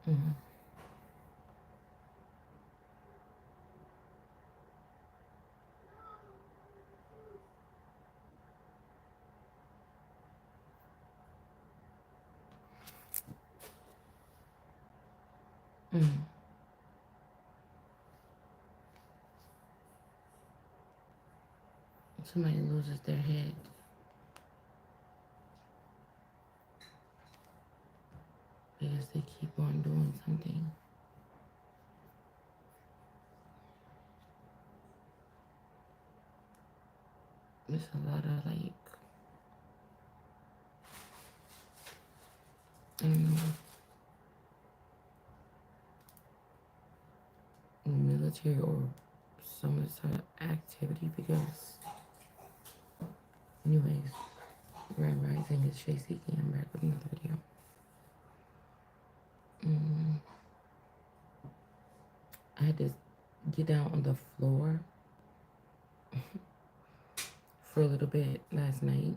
Mm. Mm. Somebody loses their head because they keep on doing something. There's a lot of like, I don't know, military or some sort of activity because, anyways, Grand Rising is Shay Seeking. I'm back with another video. Mm, I had to get down on the floor for a little bit last night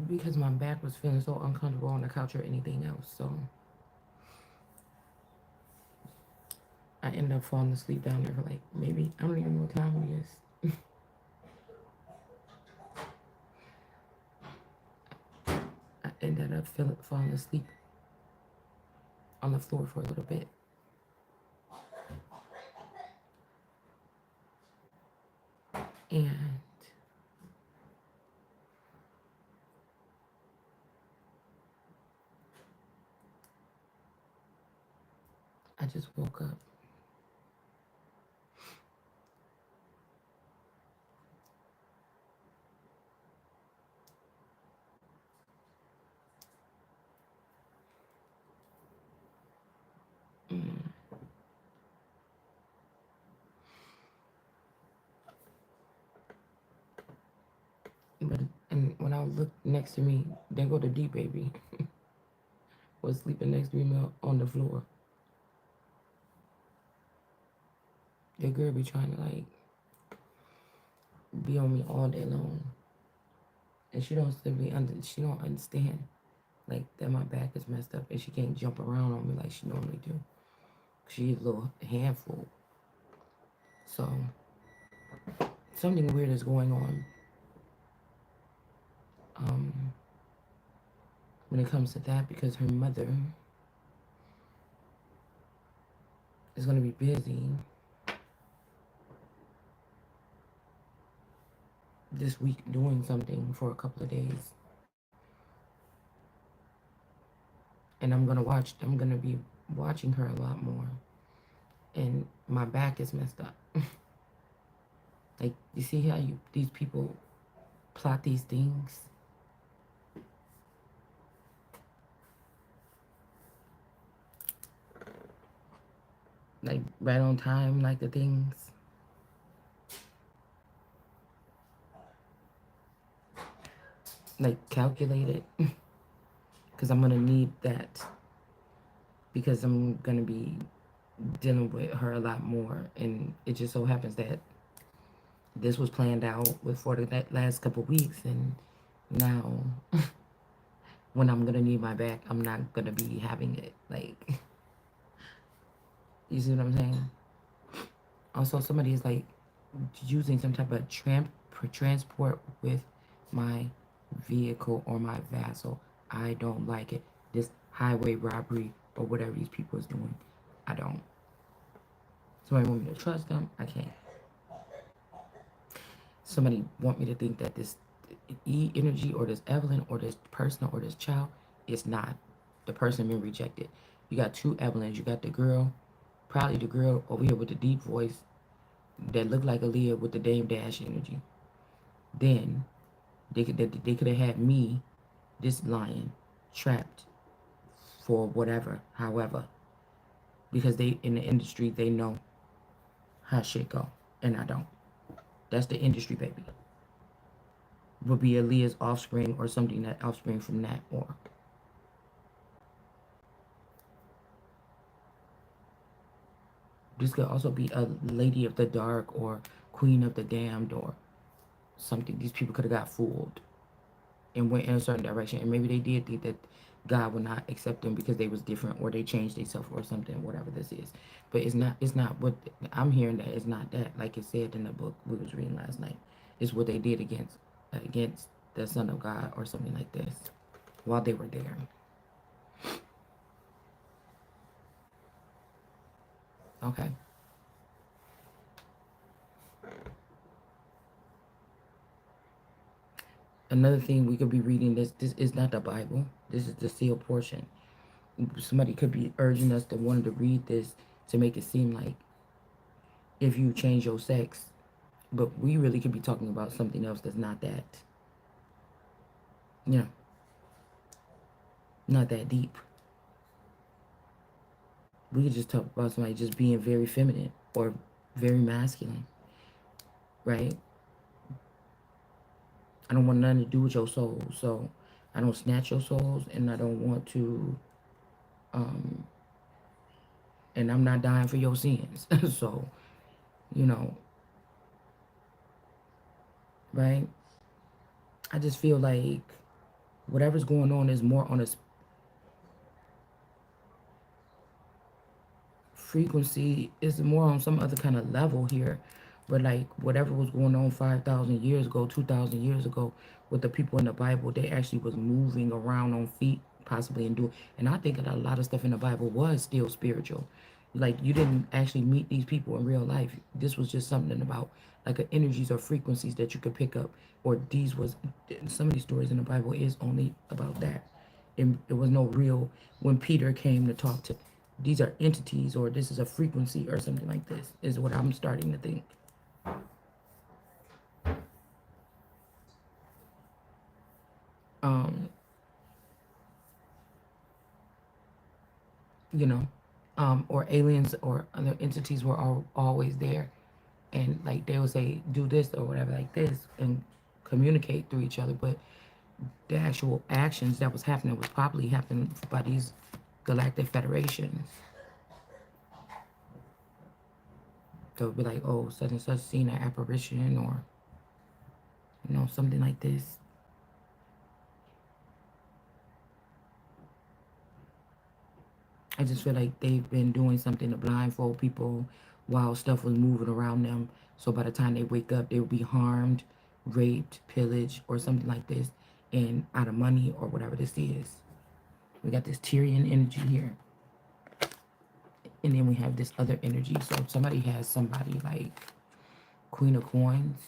because my back was feeling so uncomfortable on the couch or anything else. So I ended up falling asleep down there for like maybe, I don't even know what time it is. I ended up falling asleep on the floor for a little bit. And I just woke up. Mm. But and when I looked next to me, there go the D baby was sleeping next to me on the floor. The girl be trying to like be on me all day long, and she don't understand like that my back is messed up and she can't jump around on me like she normally do. She's a little handful. So something weird is going on when it comes to that because her mother is going to be busy this week doing something for a couple of days. And I'm gonna be watching her a lot more. And my back is messed up. Like, you see how these people plot these things? Like, right on time, like the things. Like, calculated. Because I'm gonna need that. Because I'm gonna be dealing with her a lot more. And it just so happens that this was planned out for the last couple weeks. And now, when I'm gonna need my back, I'm not gonna be having it. Like, you see what I'm saying? Also, somebody is like using some type of transport with my vehicle or my vassal. I don't like it. This highway robbery or whatever these people is doing, I don't. Somebody want me to trust them? I can't. Somebody want me to think that this E energy or this Evelyn or this person or this child is not the person being rejected. You got two Evelyns. You got the girl, probably the girl over here with the deep voice that looked like Aaliyah with the Dame Dash energy. Then they could have had me, this lion, trapped for whatever, however, because they in the industry they know how shit go, and I don't. That's the industry, baby. Would be Aaliyah's offspring or something that offspring from that, or this could also be a Lady of the Dark or Queen of the Damned or something. These people could have got fooled and went in a certain direction, and maybe they did think that God would not accept them because they was different, or they changed themselves or something, whatever this is. But it's not what I'm hearing. That it's not that, like it said in the book we was reading last night. It's what they did against the Son of God or something like this while they were there. Okay. Another thing we could be reading this. This is not the Bible. This is the sealed portion. Somebody could be urging us to want to read this to make it seem like if you change your sex, but we really could be talking about something else that's not that, you know, not that deep. We could just talk about somebody just being very feminine or very masculine, right? I don't want nothing to do with your soul, so I don't snatch your souls, and I don't want to, um, and I'm not dying for your sins. So, you know, right? I just feel like whatever's going on is more on a frequency, is more on some other kind of level here. But like whatever was going on 5,000 years ago, 2,000 years ago with the people in the Bible, they actually was moving around on feet, possibly, and doing. And I think that a lot of stuff in the Bible was still spiritual. Like you didn't actually meet these people in real life. This was just something about like energies or frequencies that you could pick up. Or these was some of these stories in the Bible is only about that. It was no real when Peter came to talk to. These are entities, or this is a frequency, or something like this. Is what I'm starting to think. Um, you know, or aliens or other entities were always there, and like they would say, do this or whatever, like this, and communicate through each other. But the actual actions that was happening was probably happening by these galactic federations. So it'd be like, oh, such and such seen an apparition, or something like this. I just feel like they've been doing something to blindfold people while stuff was moving around them. So by the time they wake up, they will be harmed, raped, pillaged, or something like this, and out of money or whatever this is. We got this Tyrian energy here. And then we have this other energy. So if somebody has somebody like Queen of Coins,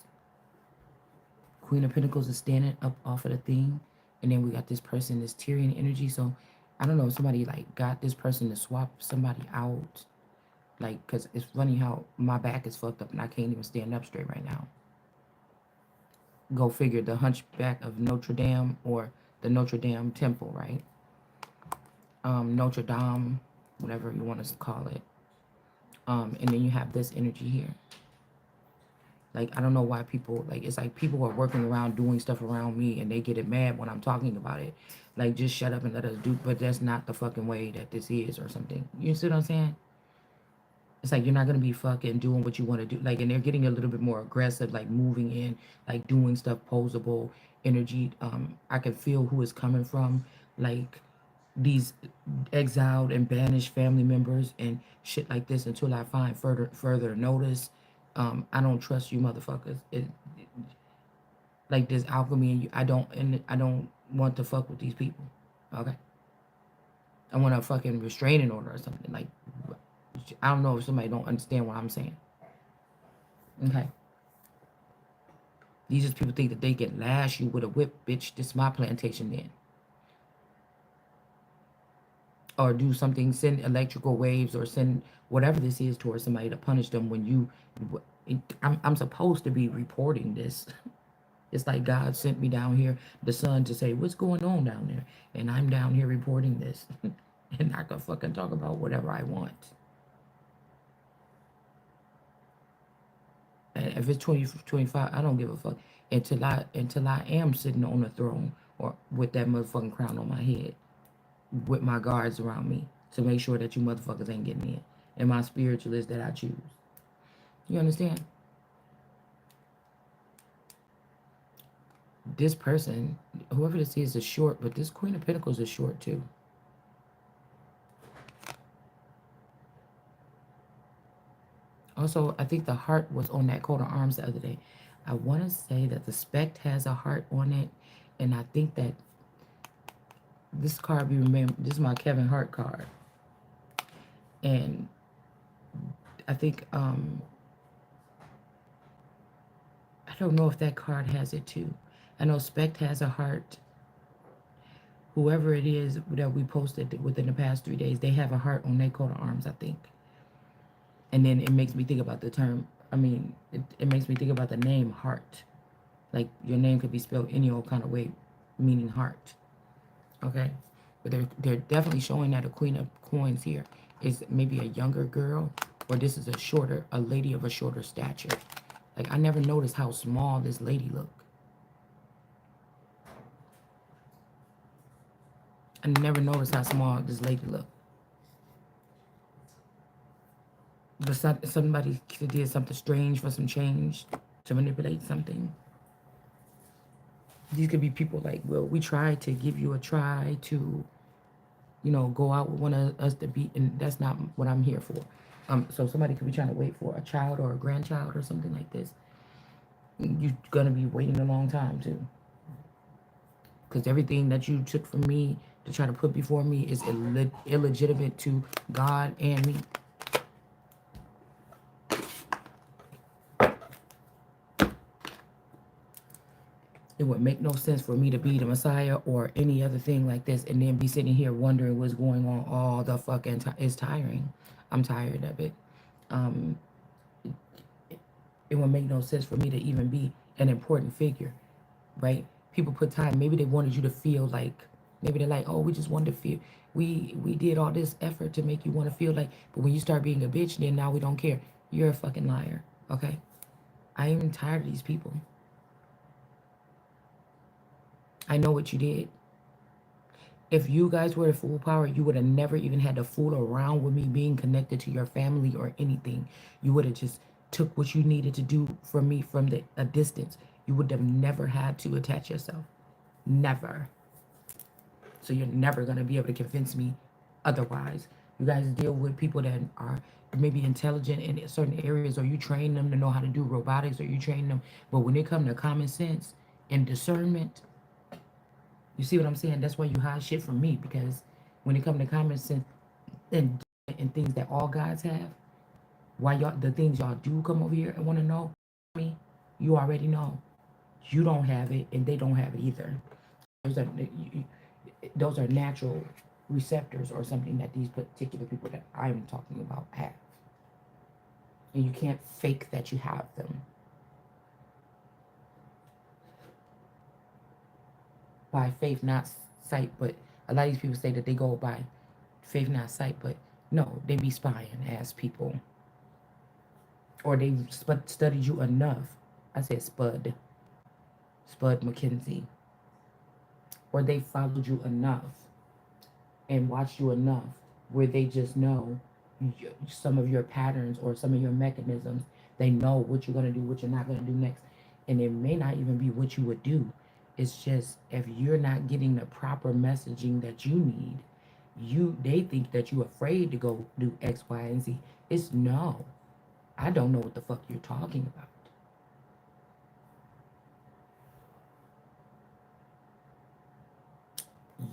Queen of Pentacles is standing up off of the thing. And then we got this person, this Tyrian energy. So I don't know if somebody like got this person to swap somebody out. Like, because it's funny how my back is fucked up and I can't even stand up straight right now. Go figure, the Hunchback of Notre Dame, or the Notre Dame Temple, right? Notre Dame, whatever you want to call it. And then you have this energy here. Like, I don't know why people, like, it's like people are working around doing stuff around me and they get it mad when I'm talking about it. Like, just shut up and let us do, but that's not the fucking way that this is or something. You see what I'm saying? It's like you're not gonna be fucking doing what you want to do. Like, and they're getting a little bit more aggressive, like moving in, like doing stuff, posable energy. I can feel who is coming from, like these exiled and banished family members and shit like this until I find further notice. I don't trust you motherfuckers. Like this alchemy and you, I don't want to fuck with these people. Okay. I want a fucking restraining order or something. Like, I don't know if somebody don't understand what I'm saying. Okay. These just people think that they can lash you with a whip, bitch. This is my plantation then. Or do something, send electrical waves or send whatever this is towards somebody to punish them when you. I'm supposed to be reporting this. It's like God sent me down here, the sun, to say what's going on down there, and I'm down here reporting this, and I can fucking talk about whatever I want. And if it's 2025, I don't give a fuck until I am sitting on the throne or with that motherfucking crown on my head, with my guards around me to make sure that you motherfuckers ain't getting in, and my spiritualist that I choose. You understand? this person, whoever this is short, but this Queen of Pentacles is short too. Also, I think the heart was on that coat of arms the other day. I want to say that the spect has a heart on it, and I think that this card be remembered. This is my Kevin Hart card, and I think I don't know if that card has it too. I know spect has a heart. Whoever it is that we posted within the past 3 days, they have a heart on their coat of arms, I think. And then it makes me think about the term. I mean, it makes me think about the name heart. Like your name could be spelled any old kind of way, meaning heart. Okay, but they're definitely showing that a Queen of Coins here is maybe a younger girl, or this is a lady of a shorter stature. Like I never noticed how small this lady looked. I never noticed how small this lady looked. But somebody did something strange for some change to manipulate something. These could be people like, well, we tried to give you a try to, go out with one of us to be, and that's not what I'm here for. So somebody could be trying to wait for a child or a grandchild or something like this. You're gonna be waiting a long time too, because everything that you took from me to try to put before me is illegitimate to God and me. It would make no sense for me to be the Messiah or any other thing like this and then be sitting here wondering what's going on all the fucking time. It's tiring. I'm tired of it. Um, it would make no sense for me to even be an important figure, right? People put time. Maybe they wanted you to feel like, maybe they're like, oh, we just wanted to feel, we did all this effort to make you want to feel like, but when you start being a bitch, then now we don't care. You're a fucking liar, okay? I am tired of these people. I know what you did. If you guys were at full power, you would have never even had to fool around with me being connected to your family or anything. You would have just took what you needed to do for me from a distance. You would have never had to attach yourself. Never. So you're never going to be able to convince me otherwise. You guys deal with people that are maybe intelligent in certain areas, or you train them to know how to do robotics, or you train them. But when it comes to common sense and discernment, you see what I'm saying? That's why you hide shit from me, because when it comes to common sense and things that all guys have, why y'all the things y'all do come over here and want to know me, you already know. You don't have it, and they don't have it either. Those are natural receptors or something that these particular people that I'm talking about have, and you can't fake that you have them. By faith, not sight, but a lot of these people say that they go by faith, not sight, but no, they be spying as people. Or they studied you enough. I said Spud McKenzie. Or they followed you enough and watched you enough where they just know some of your patterns or some of your mechanisms. They know what you're going to do, what you're not going to do next. And it may not even be what you would do. It's just if you're not getting the proper messaging that you need, they think that you're afraid to go do X, Y, and Z. It's no. I don't know what the fuck you're talking about.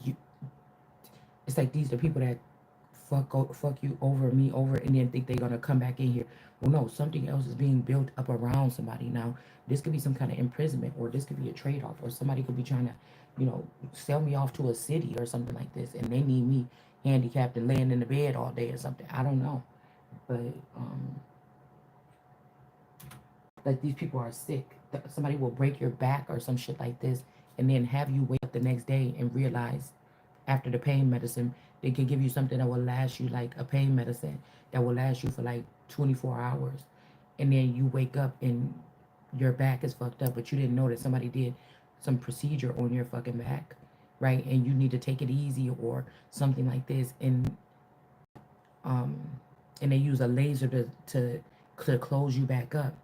You, it's like these are people that fuck you over me over and then think they're gonna come back in here. Well, no, something else is being built up around somebody now. This could be some kind of imprisonment, or this could be a trade-off, or somebody could be trying to, sell me off to a city or something like this, and they need me handicapped and laying in the bed all day or something. I don't know, but like these people are sick. Somebody will break your back or some shit like this, and then have you wake up the next day and realize after the pain medicine, they can give you something that will last you, like a pain medicine that will last you for like 24 hours. And then you wake up and your back is fucked up, but you didn't know that somebody did some procedure on your fucking back, right? And you need to take it easy or something like this. Um, and they use a laser to close you back up.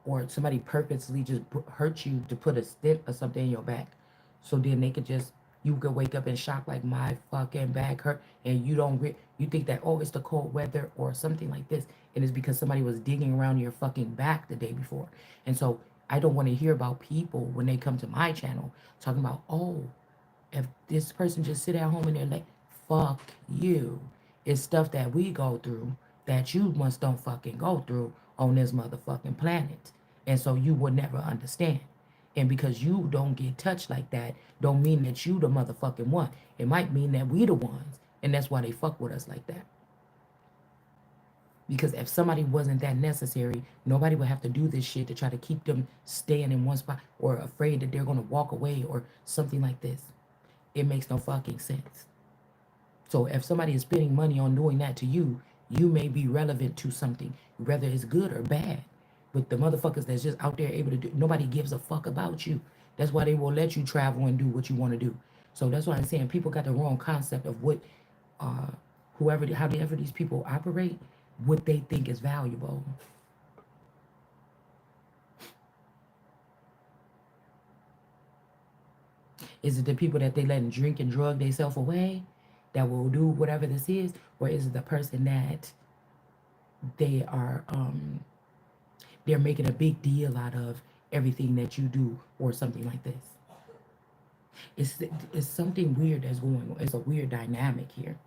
or somebody purposely just hurt you to put a stint or something in your back, so then they could just, you could wake up in shock like my fucking back hurt, and you don't you think that, oh, it's the cold weather or something like this, and it's because somebody was digging around your fucking back the day before. And so I don't want to hear about people when they come to my channel talking about, oh, if this person just sit at home and they're like, fuck you. It's stuff that we go through that you must don't fucking go through on this motherfucking planet. And so you would never understand. And because you don't get touched like that, don't mean that you the motherfucking one. It might mean that we the ones. And that's why they fuck with us like that. Because if somebody wasn't that necessary, nobody would have to do this shit to try to keep them staying in one spot or afraid that they're going to walk away or something like this. It makes no fucking sense. So if somebody is spending money on doing that to you, you may be relevant to something, whether it's good or bad. But the motherfuckers that's just out there able to do, nobody gives a fuck about you. That's why they will let you travel and do what you want to do. So that's why I'm saying people got the wrong concept of what, uh, however these people operate, what they think is valuable. Is it the people that they let them drink and drug themselves away that will do whatever this is? Or is it the person that they are they're making a big deal out of everything that you do or something like this? It's something weird that's going on. It's a weird dynamic here.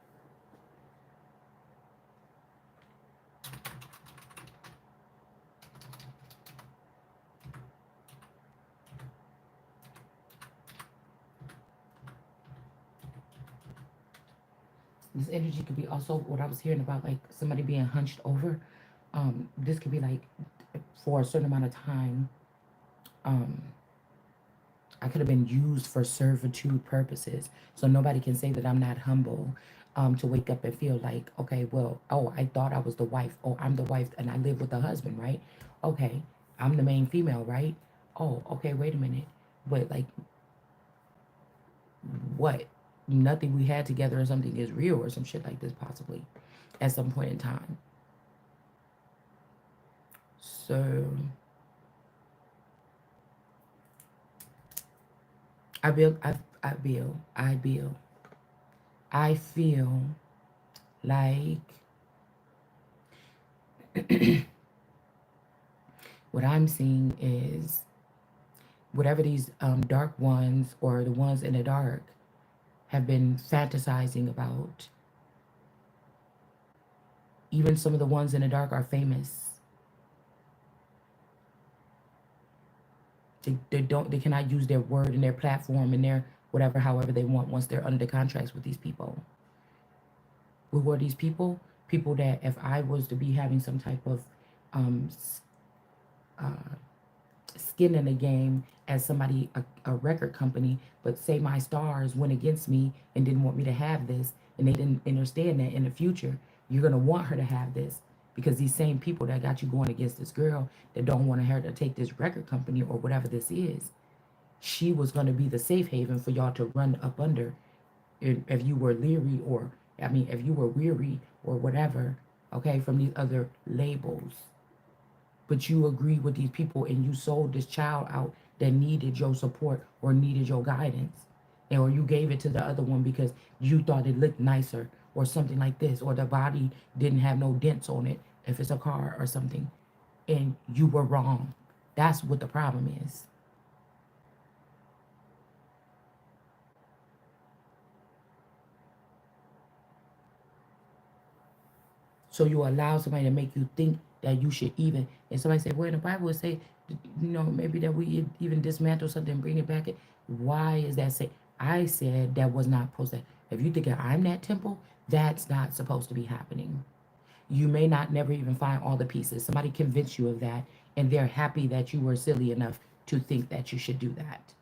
This energy could be also what I was hearing about, like somebody being hunched over. This could be like for a certain amount of time. Um, I could have been used for servitude purposes. So nobody can say that I'm not humble, to wake up and feel like, okay, well, oh, I thought I was the wife. Oh, I'm the wife and I live with the husband, right? Okay, I'm the main female, right? Oh, okay, wait a minute. But like, what? Nothing we had together or something is real or some shit like this, possibly, at some point in time. So I feel like what I'm seeing is whatever these dark ones or the ones in the dark have been fantasizing about. Even some of the ones in the dark are famous. They cannot use their word and their platform and their whatever however they want once they're under contracts with these people. Who are these people? People that if I was to be having some type of um, uh, skin in the game as somebody, a record company, but say my stars went against me and didn't want me to have this, and they didn't understand that in the future you're gonna want her to have this, because these same people that got you going against this girl that don't want her to take this record company or whatever this is, she was gonna be the safe haven for y'all to run up under if you were leery, or I mean if you were weary or whatever, okay, from these other labels. But you agreed with these people and you sold this child out that needed your support or needed your guidance. And, or you gave it to the other one because you thought it looked nicer or something like this, or the body didn't have no dents on it if it's a car or something. And you were wrong. That's what the problem is. So you allow somebody to make you think that you should even, and somebody said, well, in the Bible it say, maybe that we even dismantle something and bring it back. Why is that say? I said that was not supposed to. If you think I'm that temple, that's not supposed to be happening. You may not never even find all the pieces. Somebody convinced you of that, and they're happy that you were silly enough to think that you should do that.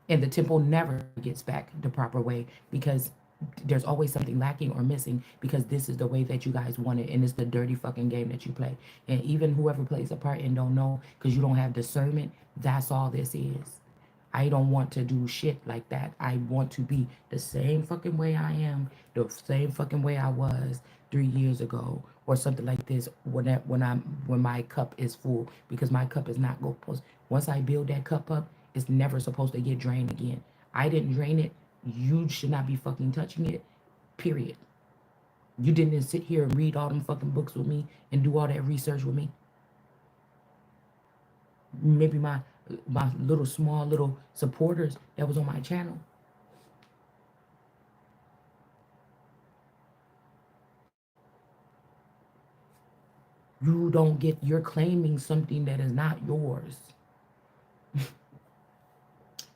And the temple never gets back the proper way because there's always something lacking or missing, because this is the way that you guys want it, and it's the dirty fucking game that you play. And even whoever plays a part and don't know because you don't have discernment, that's all this is. I don't want to do shit like that. I want to be the same fucking way I am, the same fucking way I was 3 years ago or something like this when my cup is full, because my cup is not go post. Once I build that cup up, it's never supposed to get drained again. I didn't drain it. You should not be fucking touching it. Period. You didn't sit here and read all them fucking books with me and do all that research with me. Maybe my little small little supporters that was on my channel. You don't get, you're claiming something that is not yours.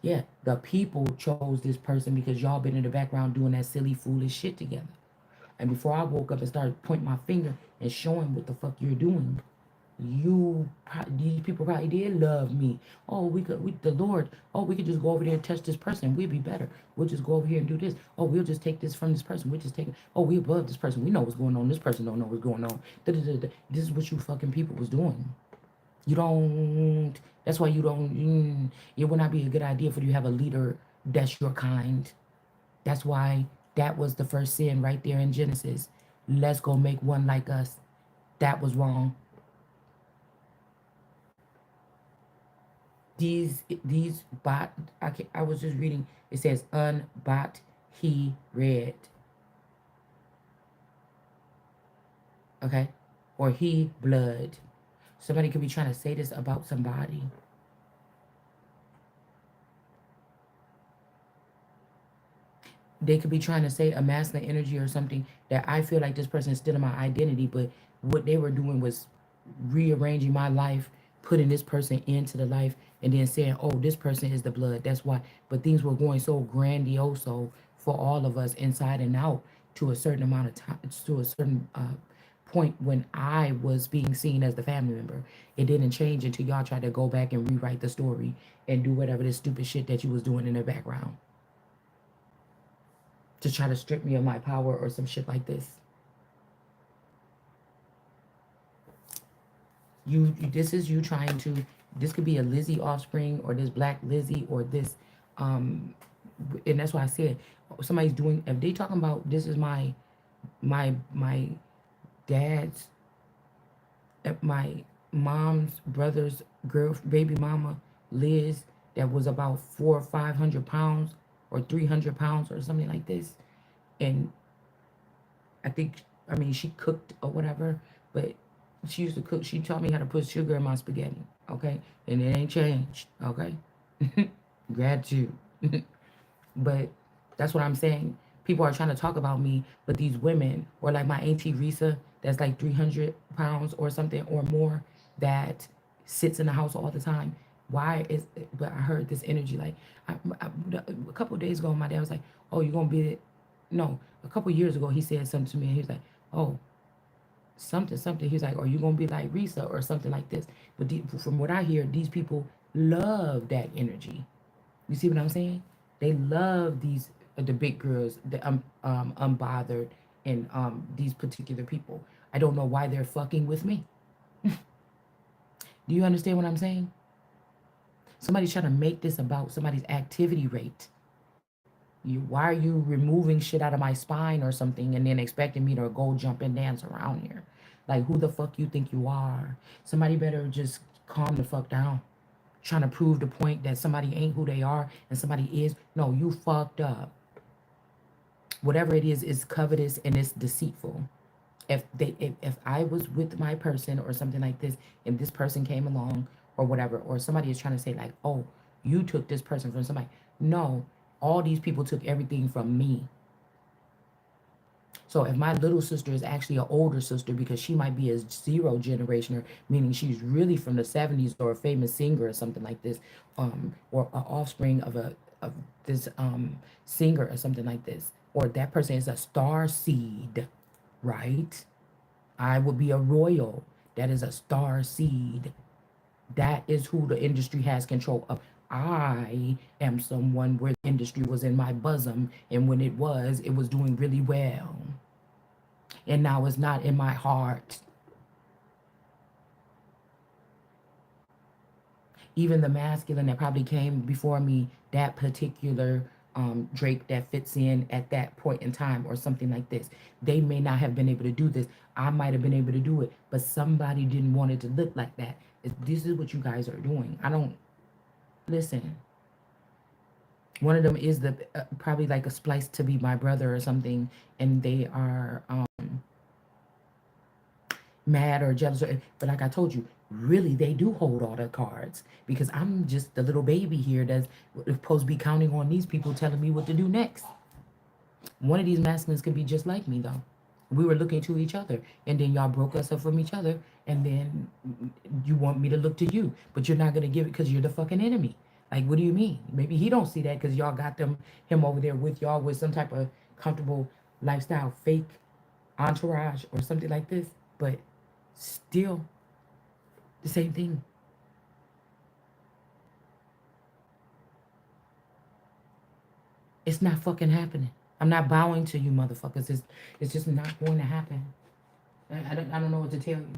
Yeah, the people chose this person because y'all been in the background doing that silly, foolish shit together. And before I woke up and started pointing my finger and showing what the fuck you're doing, these people probably did love me. Oh, the Lord. Oh, we could just go over there and touch this person. We'd be better. We'll just go over here and do this. Oh, we'll just take this from this person. We'll just take it. Oh, we above this person. We know what's going on. This person don't know what's going on. Da, da, da, da. This is what you fucking people was doing. You don't. That's why you don't. It would not be a good idea for you to have a leader that's your kind. That's why that was the first sin right there in Genesis. Let's go make one like us. That was wrong. These bot. I was just reading. It says unbot he read. Okay, or he blood. Somebody could be trying to say this about somebody. They could be trying to say a masculine energy or something that I feel like this person is still in my identity, but what they were doing was rearranging my life, putting this person into the life, and then saying, oh, this person is the blood. That's why. But things were going so grandioso for all of us inside and out to a certain amount of time, to a certain point when I was being seen as the family member. It didn't change until y'all tried to go back and rewrite the story and do whatever this stupid shit that you was doing in the background to try to strip me of my power or some shit like this. This is you trying to, this could be a Lizzie offspring or this black Lizzie or this um and that's why I said somebody's doing, if they talking about this is my dad's my mom's brother's girl baby mama Liz that was about 400 or 500 pounds or 300 pounds or something like this, and I think, I mean, she cooked or whatever, but she used to cook. She taught me how to put sugar in my spaghetti, okay? And it ain't changed, okay? Gratitude. But that's what I'm saying. People are trying to talk about me, but these women, or like my auntie Risa, that's like 300 pounds or something or more, that sits in the house all the time. Why is, but I heard this energy like, a couple of days ago, my dad was like, oh, you're going to be, no, a couple of years ago, he said something to me, and he was like, oh, something. He's like, are you going to be like Risa or something like this? But from what I hear, these people love that energy. You see what I'm saying? They love these the big girls, the unbothered, and these particular people. I don't know why they're fucking with me. Do you understand what I'm saying? Somebody's trying to make this about somebody's activity rate. Why are you removing shit out of my spine or something and then expecting me to go jump and dance around here? Like, who the fuck you think you are? Somebody better just calm the fuck down. Trying to prove the point that somebody ain't who they are and somebody is. No, you fucked up. Whatever it is covetous and it's deceitful. If I was with my person or something like this, and this person came along or whatever, or somebody is trying to say like, oh, you took this person from somebody. No, all these people took everything from me. So if my little sister is actually an older sister because she might be a zero generationer, meaning she's really from the 70s or a famous singer or something like this, or an offspring of this singer or something like this, or that person is a star seed, right? I would be a royal. That is a star seed. That is who the industry has control of. I am someone where the industry was in my bosom, and when it was doing really well. And now it's not in my heart. Even the masculine that probably came before me, that particular drape that fits in at that point in time or something like this. They may not have been able to do this. I might have been able to do it, but somebody didn't want it to look like that. This is what you guys are doing. I don't listen. One of them is the probably like a splice to be my brother or something, and they are mad or jealous. But like I told you, really they do hold all the cards because I'm just the little baby here that's supposed to be counting on these people telling me what to do next. One of these masculines could be just like me though. We were looking to each other, and then y'all broke us up from each other, and then you want me to look to you, but you're not gonna give it because you're the fucking enemy. Like, what do you mean? Maybe he don't see that because y'all got him over there with y'all with some type of comfortable lifestyle, fake entourage or something like this. But still, the same thing. It's not fucking happening. I'm not bowing to you, motherfuckers. It's just not going to happen. I don't know what to tell you.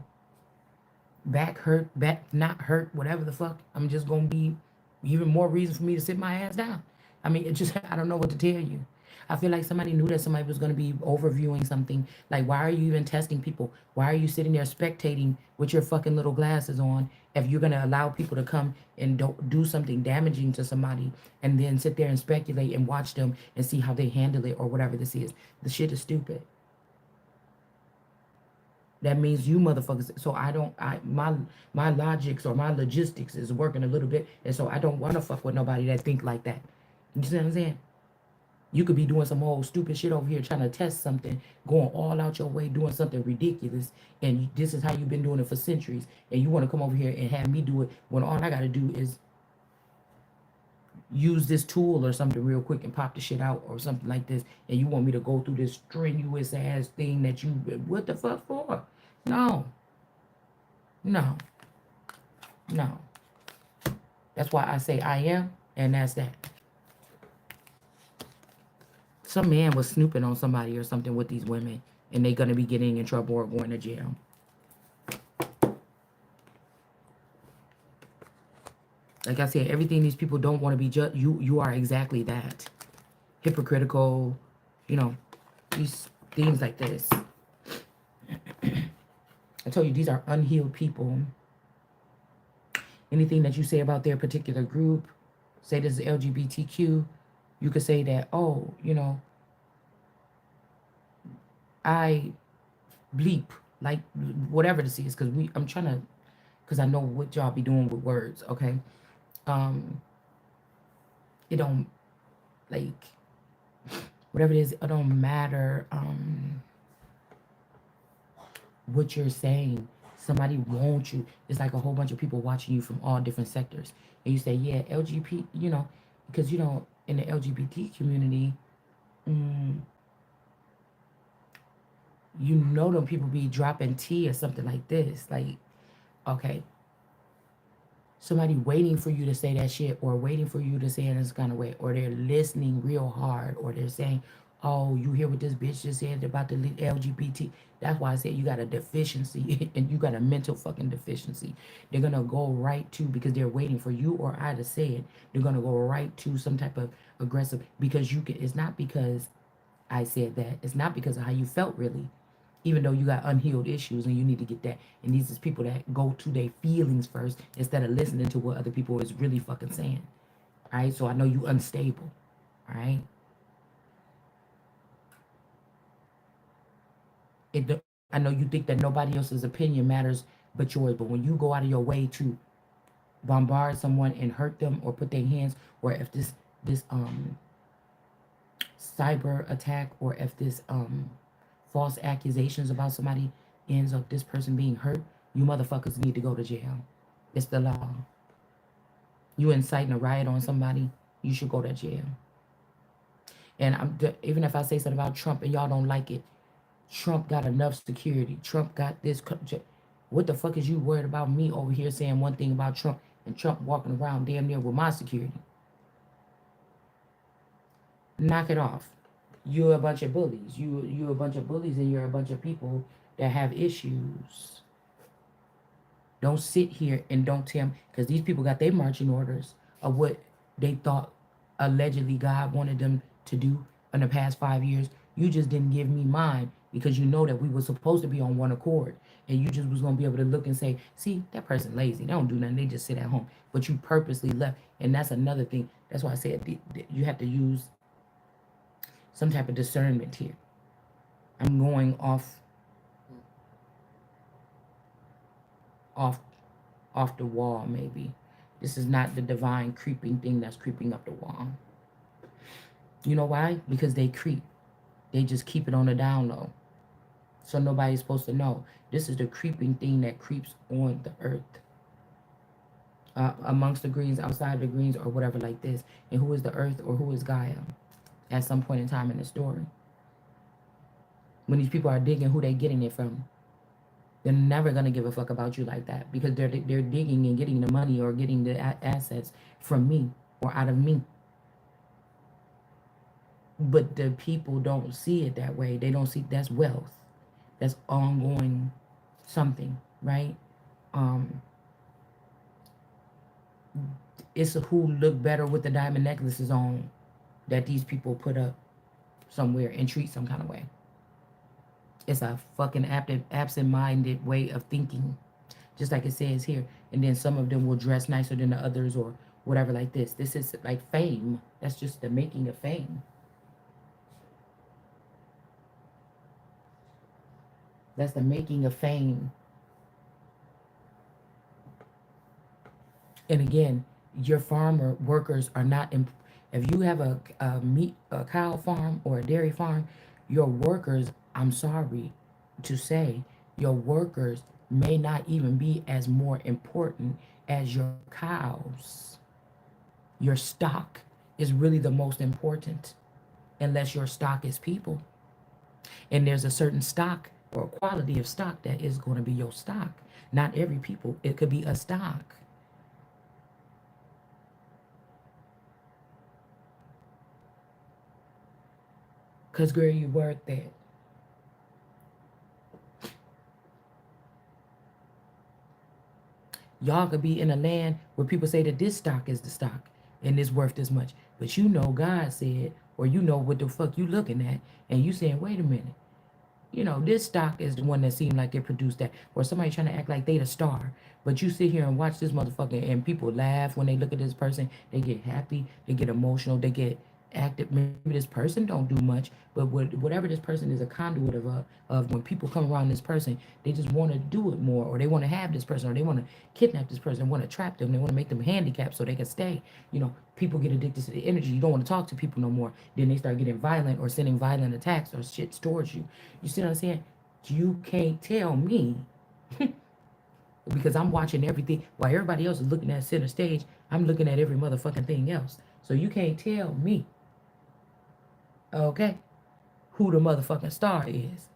Back hurt, back not hurt, whatever the fuck. I'm just gonna be even more reason for me to sit my ass down. I mean, it just I don't know what to tell you. I feel like somebody knew that somebody was gonna be overviewing something. Like, why are you even testing people? Why are you sitting there spectating with your fucking little glasses on if you're gonna allow people to come and don't do something damaging to somebody and then sit there and speculate and watch them and see how they handle it or whatever this is? The shit is stupid. That means you motherfuckers. So I don't. My logics or my logistics is working a little bit, and so I don't want to fuck with nobody that think like that. You see what I'm saying? You could be doing some old stupid shit over here trying to test something, going all out your way, doing something ridiculous, and this is how you've been doing it for centuries, and you want to come over here and have me do it when all I got to do is use this tool or something real quick and pop the shit out or something like this, and you want me to go through this strenuous ass thing that you what the fuck for? No, no, no. That's why I say I am, and that's that. Some man was snooping on somebody or something with these women, and they gonna be getting in trouble or going to jail. Like I said, everything these people don't want to be judged. You are exactly that. Hypocritical, you know, these things like this. I told you these are unhealed people. Anything that you say about their particular group, say this is LGBTQ, you could say that, oh, you know, I bleep, like whatever this is, because I'm trying to, because I know what y'all be doing with words, okay? It don't, like, whatever it is, it don't matter what you're saying. Somebody wants you. It's like a whole bunch of people watching you from all different sectors. And you say, yeah, LGBT, you know, because, you know, in the LGBT community, you know them people be dropping tea or something like this. Like, okay, somebody waiting for you to say that shit or waiting for you to say it in this kind of way, or they're listening real hard, or they're saying, oh, you hear what this bitch just said about the LGBT. That's why I said you got a deficiency and you got a mental fucking deficiency. They're gonna go right to, because they're waiting for you or I to say it, they're gonna go right to some type of aggressive, because you can, it's not because I said that, it's not because of how you felt really, even though you got unhealed issues and you need to get that. And these is people that go to their feelings first instead of listening to what other people is really fucking saying. All right, so I know you unstable. All right, I know you think that nobody else's opinion matters but yours. But when you go out of your way to bombard someone and hurt them or put their hands, or if this cyber attack, or if this false accusations about somebody ends up this person being hurt, you motherfuckers need to go to jail. It's the law. You inciting a riot on somebody, you should go to jail. And even if I say something about Trump and y'all don't like it, Trump got enough security. Trump got this. What the fuck is you worried about me over here saying one thing about Trump and Trump walking around damn near with my security? Knock it off. You're a bunch of bullies. You're a bunch of bullies, and you're a bunch of people that have issues. Don't sit here and don't tell me, because these people got their marching orders of what they thought allegedly God wanted them to do in the past 5 years. You just didn't give me mine because you know that we were supposed to be on one accord. And you just was going to be able to look and say, see, that person lazy. They don't do nothing. They just sit at home. But you purposely left. And that's another thing. That's why I said you have to use some type of discernment here. I'm going off off the wall maybe. This is not the divine creeping thing that's creeping up the wall. You know why? Because they creep. They just keep it on the down low. So nobody's supposed to know. This is the creeping thing that creeps on the earth. Amongst the greens, outside the greens, or whatever like this. And who is the earth or who is Gaia at some point in time in the story? When these people are digging, who they getting it from? They're never going to give a fuck about you like that because they're digging and getting the money or getting the assets from me or out of me. But the people don't see it that way. They don't see that's wealth. That's ongoing something, right? It's who look better with the diamond necklaces on that these people put up somewhere and treat some kind of way. It's a fucking absent-minded way of thinking, just like it says here. And then some of them will dress nicer than the others or whatever like this. This is like fame. That's just the making of fame. That's the making of fame. And again, your farmer workers are not. If you have a cow farm or a dairy farm, your workers, I'm sorry to say, your workers may not even be as more important as your cows. Your stock is really the most important, unless your stock is people. And there's a certain stock or quality of stock that is going to be your stock. Not every people. It could be a stock. Because, girl, you worth that. Y'all could be in a land where people say that this stock is the stock and it's worth this much. But you know God said, or you know what the fuck you looking at, and you saying, wait a minute. You know, this stock is the one that seemed like it produced that. Or somebody trying to act like they the star. But you sit here and watch this motherfucker and people laugh when they look at this person. They get happy. They get emotional. They get active. Maybe this person don't do much. But whatever this person is a conduit of when people come around this person, they just want to do it more. Or they want to have this person. Or they want to kidnap this person. Want to trap them. They want to make them handicapped so they can stay. You know, people get addicted to the energy. You don't want to talk to people no more. Then they start getting violent or sending violent attacks or shit towards you. You see what I'm saying? You can't tell me because I'm watching everything while everybody else is looking at center stage. I'm looking at every motherfucking thing else. So you can't tell me, okay, who the motherfucking star is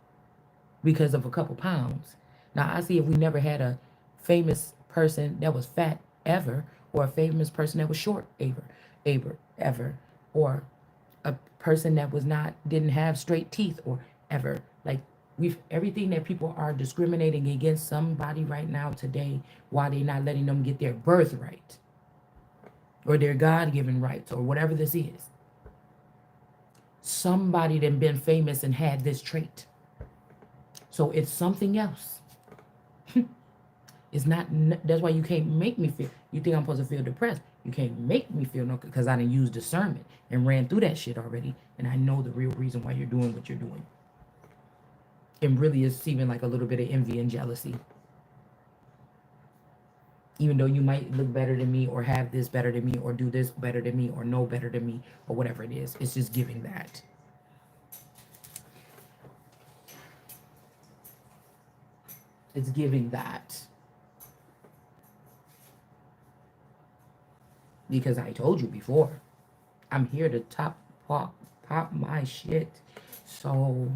because of a couple pounds. Now I see if we never had a famous person that was fat ever, or a famous person that was short ever, or a person that was not didn't have straight teeth or ever. Like everything that people are discriminating against somebody right now today, why they not letting them get their birthright or their God-given rights or whatever this is. Somebody that been famous and had this trait. So it's something else. It's not. That's why you can't make me feel. You think I'm supposed to feel depressed? You can't make me feel no, because I didn't use discernment and ran through that shit already, and I know the real reason why you're doing what you're doing. It really is seeming like a little bit of envy and jealousy. Even though you might look better than me, or have this better than me, or do this better than me, or know better than me, or whatever it is, it's just giving that. It's giving that. Because I told you before, I'm here to pop my shit. So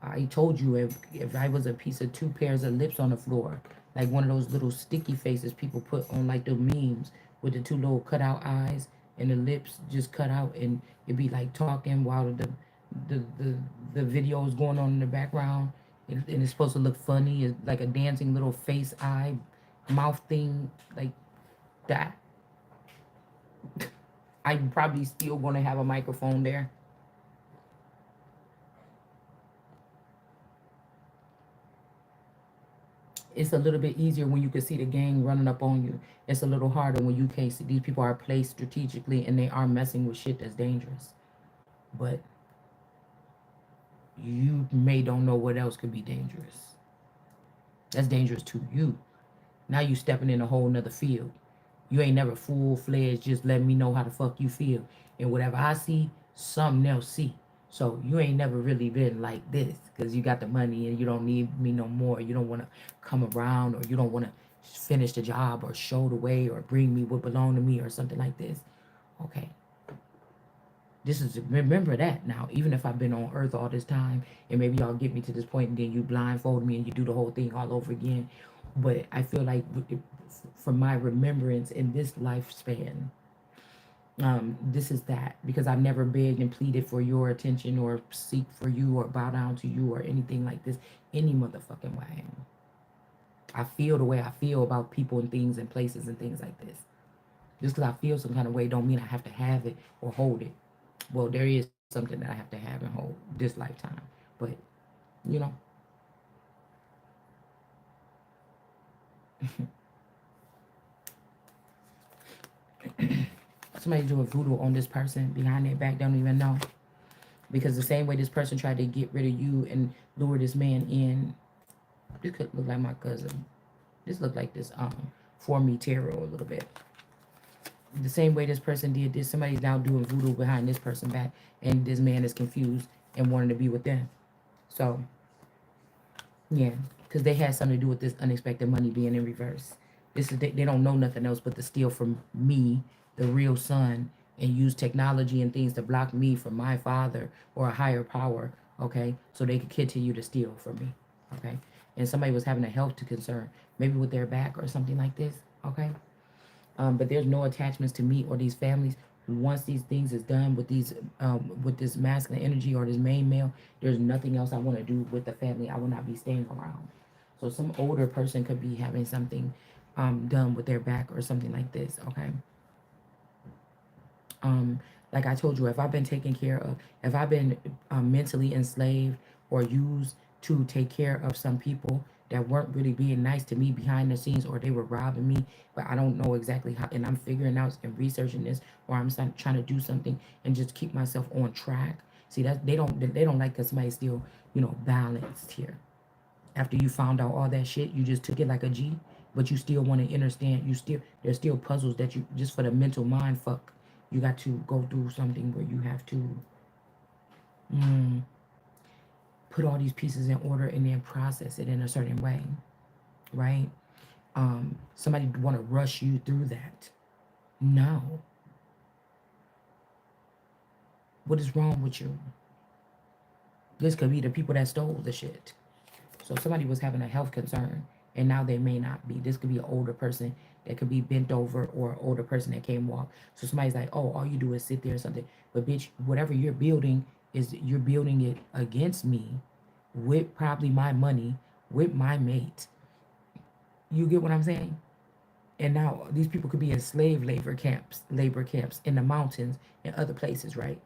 I told you if I was a piece of 2 pairs of lips on the floor, like one of those little sticky faces people put on like the memes with the 2 little cutout eyes and the lips just cut out, and it'd be like talking while the video is going on in the background, and it's supposed to look funny. It's like a dancing little face eye mouth thing like that. I'm probably still going to have a microphone there. It's a little bit easier when you can see the gang running up on you. It's a little harder when you can't see. These people are placed strategically and they are messing with shit that's dangerous. But you may don't know what else could be dangerous. That's dangerous to you. Now you stepping in a whole nother field. You ain't never full-fledged just letting me know how the fuck you feel. And whatever I see, something else see. So you ain't never really been like this because you got the money and you don't need me no more. You don't want to come around, or you don't want to finish the job or show the way or bring me what belong to me or something like this. Okay. This is, remember that now. Even if I've been on earth all this time and maybe y'all get me to this point and then you blindfold me and you do the whole thing all over again. But I feel like from my remembrance in this lifespan, this is that, because I've never begged and pleaded for your attention or seek for you or bow down to you or anything like this any motherfucking way. I feel the way I feel about people and things and places and things like this. Just because I feel some kind of way don't mean I have to have it or hold it. Well, there is something that I have to have and hold this lifetime. But, you know, somebody doing voodoo on this person behind their back, don't even know. Because the same way this person tried to get rid of you and lure this man in, this could look like my cousin. This looked like this for me tarot a little bit. The same way this person did this, somebody's now doing voodoo behind this person back, and this man is confused and wanting to be with them. So, yeah, because they had something to do with this unexpected money being in reverse. This is they don't know nothing else but to steal from me, the real son, and use technology and things to block me from my father or a higher power. Okay, so they could continue to steal from me. Okay, and somebody was having a health concern, maybe with their back or something like this. Okay, but there's no attachments to me or these families. Once these things is done with this masculine energy or this main male, there's nothing else I want to do with the family. I will not be staying around. So some older person could be having something done with their back or something like this. Okay. Um, like I told you, if I've been taken care of, if I've been mentally enslaved or used to take care of some people that weren't really being nice to me behind the scenes, or they were robbing me, but I don't know exactly how, and I'm figuring out and researching this, or I'm trying to do something and just keep myself on track. See, that they don't like because somebody's still, balanced here. After you found out all that shit, you just took it like a G, but you still want to understand. There's still puzzles that you, just for the mental mind fuck, you got to go through something where you have to mm, put all these pieces in order and then process it in a certain way, right? Somebody want to rush you through that. No. What is wrong with you? This could be the people that stole the shit. So somebody was having a health concern and now they may not be. This could be an older person that could be bent over, or an older person that came walk. So somebody's like, oh, all you do is sit there or something. But bitch, whatever you're building is you're building it against me with probably my money, with my mate. You get what I'm saying? And now these people could be in slave labor camps in the mountains and other places, right?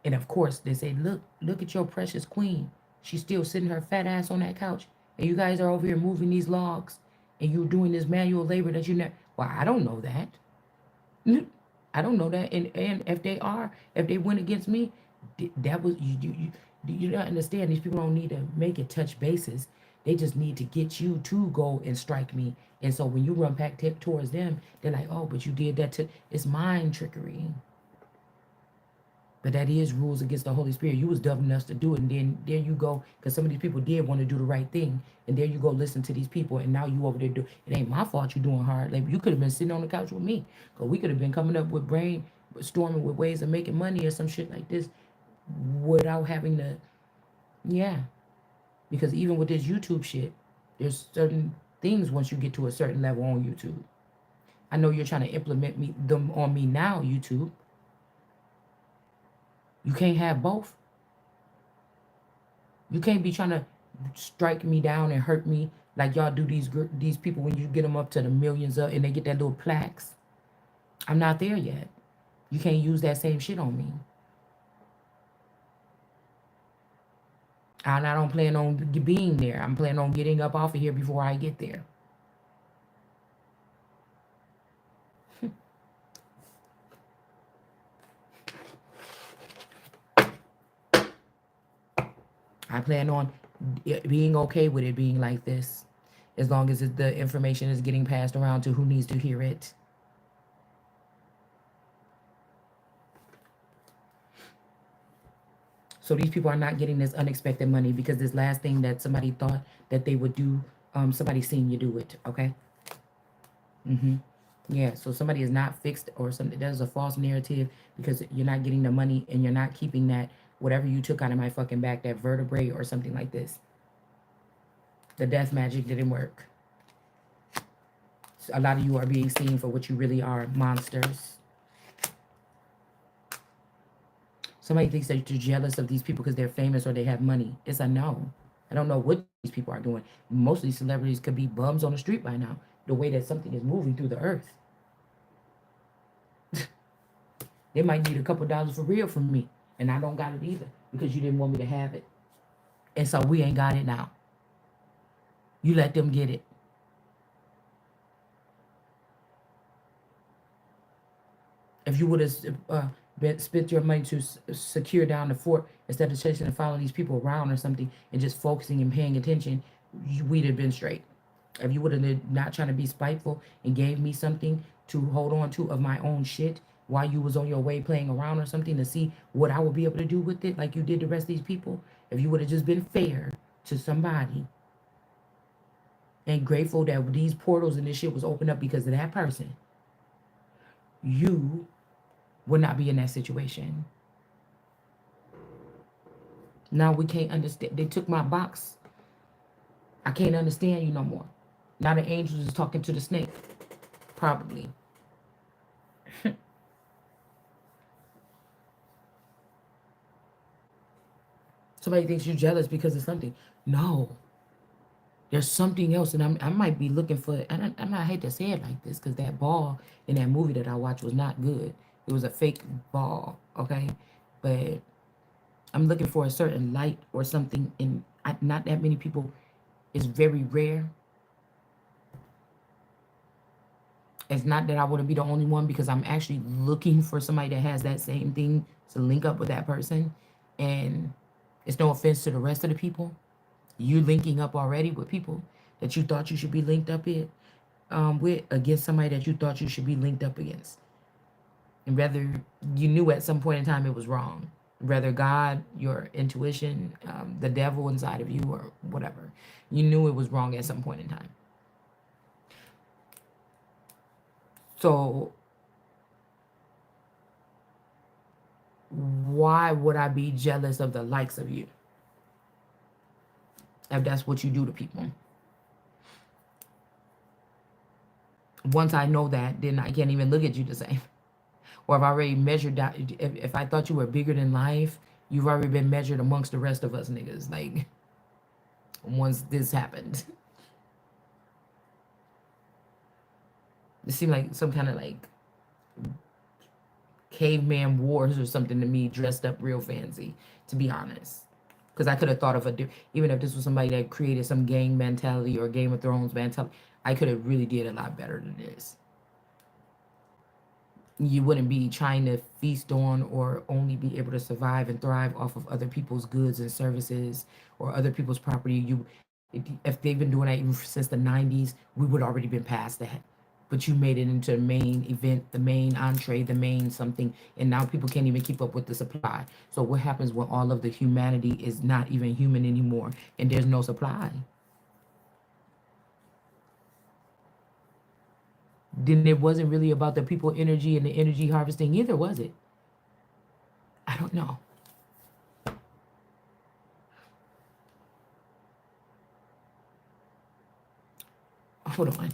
And of course, they say, look at your precious queen. She's still sitting her fat ass on that couch. And you guys are over here moving these logs. And you're doing this manual labor that you never. Well, I don't know that. I don't know that. And if they went against me, that was, you don't understand. These people don't need to make it touch bases. They just need to get you to go and strike me. And so when you run back towards them, they're like, oh, but you did that to, it's mind trickery. But that is rules against the Holy Spirit. You was dumb enough to do it, and then there you go, because some of these people did want to do the right thing, and there you go, listen to these people, and now you over there do. It ain't my fault you doing hard labor. You could have been sitting on the couch with me, because we could have been coming up with brainstorming with ways of making money or some shit like this, without having to, yeah. Because even with this YouTube shit, there's certain things once you get to a certain level on YouTube. I know you're trying to implement them on me now, YouTube. You can't have both. You can't be trying to strike me down and hurt me like y'all do these people when you get them up to the millions of, and they get that little plaques. I'm not there yet. You can't use that same shit on me. And I don't plan on being there. I'm planning on getting up off of here before I get there. I plan on being okay with it being like this, as long as the information is getting passed around to who needs to hear it. So these people are not getting this unexpected money because this last thing that somebody thought that they would do, somebody seen you do it. Okay. Yeah. So somebody is not fixed or something. There's a false narrative because you're not getting the money and you're not keeping that whatever you took out of my fucking back, that vertebrae or something like this. The death magic didn't work. A lot of you are being seen for what you really are, monsters. Somebody thinks that you're jealous of these people because they're famous or they have money. It's a no. I don't know what these people are doing. Most of these celebrities could be bums on the street by now, the way that something is moving through the earth. They might need a couple dollars for real from me, and I don't got it either because you didn't want me to have it. And so we ain't got it now. You let them get it. If you would have spent your money to secure down the fort instead of chasing and following these people around or something and just focusing and paying attention, we'd have been straight. If you would have not trying to be spiteful and gave me something to hold on to of my own shit while you was on your way playing around or something to see what I would be able to do with it like you did the rest of these people, if you would have just been fair to somebody and grateful that these portals and this shit was opened up because of that person, you would not be in that situation. Now we can't understand. They took my box. I can't understand you no more. Now the angels is talking to the snake. Probably. Somebody thinks you're jealous because of something. No. There's something else, and I might be looking for. And I hate to say it like this, because that ball in that movie that I watched was not good. It was a fake ball, okay? But I'm looking for a certain light or something, and not that many people. It's very rare. It's not that I want to be the only one because I'm actually looking for somebody that has that same thing to link up with that person. And it's no offense to the rest of the people. You linking up already with people that you thought you should be linked up with against somebody that you thought you should be linked up against. And whether you knew at some point in time it was wrong, whether God, your intuition, the devil inside of you, or whatever, you knew it was wrong at some point in time. So why would I be jealous of the likes of you if that's what you do to people? Once I know that, then I can't even look at you the same. Or I've already measured that. If I thought you were bigger than life, you've already been measured amongst the rest of us niggas. Like, once this happened, it seemed like some kind of like caveman wars or something to me, dressed up real fancy, to be honest. Because I could have thought of even if this was somebody that created some gang mentality or Game of Thrones mentality, I could have really did a lot better than this. You wouldn't be trying to feast on or only be able to survive and thrive off of other people's goods and services or other people's property. If they've been doing that even since the 90s, we would already been past that. But you made it into the main event, the main entree, the main something, and now people can't even keep up with the supply. So what happens when all of the humanity is not even human anymore and there's no supply? Then it wasn't really about the people energy and the energy harvesting either, was it? I don't know. Hold on.